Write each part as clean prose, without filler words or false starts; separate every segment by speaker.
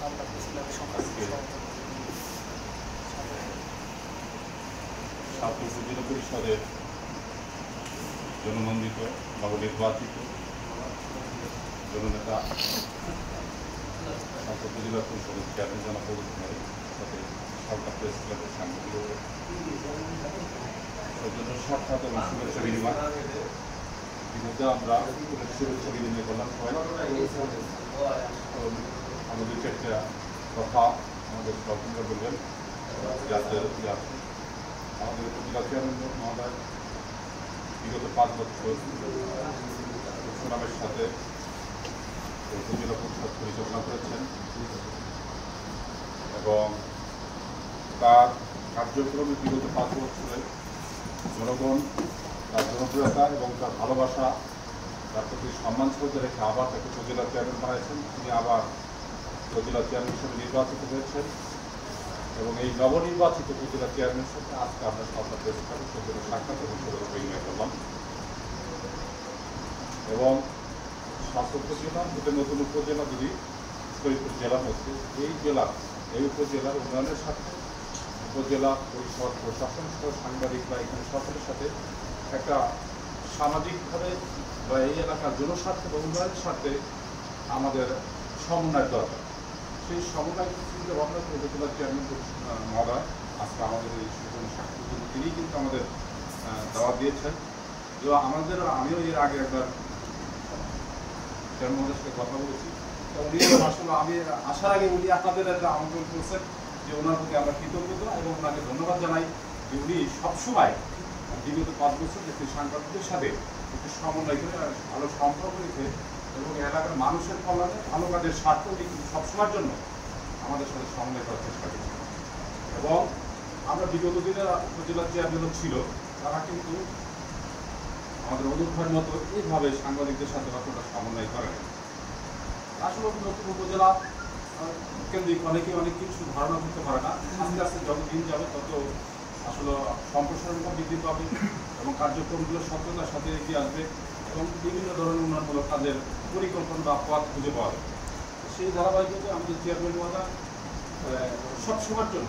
Speaker 1: সাতটি উপজেলা পরিষদের জনমন্ডিত নবনির্বাচিত জননেতা সাতটি উপজেলা পরিষদের চেয়ারম্যান জনাব ভাই সাথে সরকার প্রেস ক্লাবের সাংবাদিক সৌজন্য সাক্ষাৎ এবং শুভেচ্ছা বিনিময় ইতিমধ্যে আমরা শুভেচ্ছা বিনিময় করলাম সবাই। আমাদের একটা কথা আমাদের সরকার বলবেন যাতে আমাদের উপজেলা চেয়ারম্যান মহোদয় বিগত 5 বছর সুনামের সাথে উপজেলা পরিষদ পরিচালনা করেছেন এবং তার কার্যক্রমে বিগত 5 বছরে জনগণ তার জনপ্রিয়তা এবং তার ভালোবাসা তার প্রতি সম্মান শ্রদ্ধা রেখে আবার তাকে উপজেলা চেয়ারম্যান বানিয়েছেন। তিনি আবার উপজেলা চেয়ারম্যান হিসেবে নির্বাচিত হয়েছেন এবং এই নবনির্বাচিত উপজেলা চেয়ারম্যানের সাথে আজকে আমরা সরকার প্রেস ক্লাবের সৌজন্য সাক্ষাৎ এবং সৌজন্য বিনিময় করলাম এবং স্বাস্থ্য উপজেলা দুটো নতুন উপজেলা যদি ফরিদপুর জেলার মধ্যে এই উপজেলার উন্নয়নের সাথে উপজেলা পরিষদ প্রশাসন সহ সাংবাদিকরা এখানে সকলের সাথে একটা সামাজিকভাবে বা এই এলাকার জনস্বার্থে বা উন্নয়নের সাথে আমাদের সমন্বয় দরকার। সেই সমন্বয় চিন্তা ভাবনা করে উপজেলা চেয়ারম্যান মহোদয় আজকে আমাদের এই সুযোগ সাক্ষাতের জন্য তিনিই কিন্তু আমাদের দাওয়াত দিয়েছেন। আমিও এর আগে একবার চেয়ারম্যান মহোদয়ের সাথে কথা বলেছি, তো উনি আসলে আমি আসার আগে উনি আপনাদের একটা আমন্ত্রণ করেছেন যে ওনার প্রতি আমরা কৃতজ্ঞতা এবং ওনাকে ধন্যবাদ জানাই যে উনি সবসময় বিগত 5 বছর যে সাংবাদিকদের সাথে একটু সমন্বয় করে ভালো সম্পর্ক রেখে এবং এলাকার মানুষের কল্যাণে ভালো কাজের স্বার্থ উনি কিন্তু সবসময়ের জন্য আমাদের সাথে সমন্বয় করার চেষ্টা করছেন এবং আমরা বিগত দিনে উপজেলা চেয়ারম্যান ছিল তারা কিন্তু আমাদের অনুপ্রেরণার মতো এইভাবে সাংবাদিকদের সাথে অতটা সমন্বয় করে না। আসলে নতুন উপজেলা কেন্দ্রিক অনেক কিছু ধারণা করতে পারে না। আস্তে আস্তে যত দিন যাবে তত আসলে সম্প্রসারণটা বৃদ্ধি পাবে এবং কার্যক্রমগুলো সত্যতার সাথে এগিয়ে আসবে এবং বিভিন্ন ধরনের উন্নয়নমূলক কাজের পরিকল্পনা বা পথ খুঁজে পাওয়া যাবে। সেই ধারাবাহিকতায় আমাদের চেয়ারম্যান মহোদয় সবসময়ের জন্য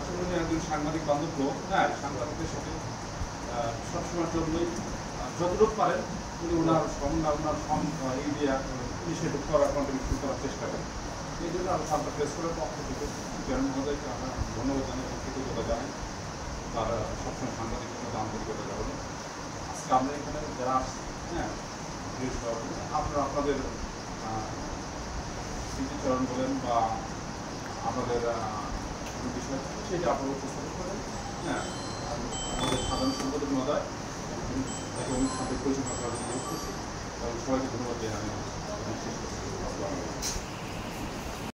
Speaker 1: আসলে উনি একজন সাংবাদিক বান্ধব লোক, হ্যাঁ, সাংবাদিকদের সাথে সবসময়ের জন্যই যতটুকু পারেন উনি ওনার এই দিয়ে উনি সেটুকু করার কন্ট্রিবিউশন করার চেষ্টা করেন। এই জন্য আমরা সরকার প্রেস ক্লাবের পক্ষ থেকে চেয়ারম্যান মহোদয়কে আমরা ধন্যবাদ জানাই এবং কৃতজ্ঞতা জানাই তার সবসময় সাংবাদিকতা আন্তরিকতা জানাই। আজকে আমরা এখানে যারা আসছি, হ্যাঁ, আপনারা আপনাদের স্মৃতিচরণ বলেন বা আপনাদের বিষয় সেটা আপনারা উপস্থাপন করেন, হ্যাঁ, আমাদের সাধারণ সম্পাদক মহোদয় তাকে অনুষ্ঠানটি পরিচালনা করার জন্য করছি এবং সবাইকে ধন্যবাদ জানাই।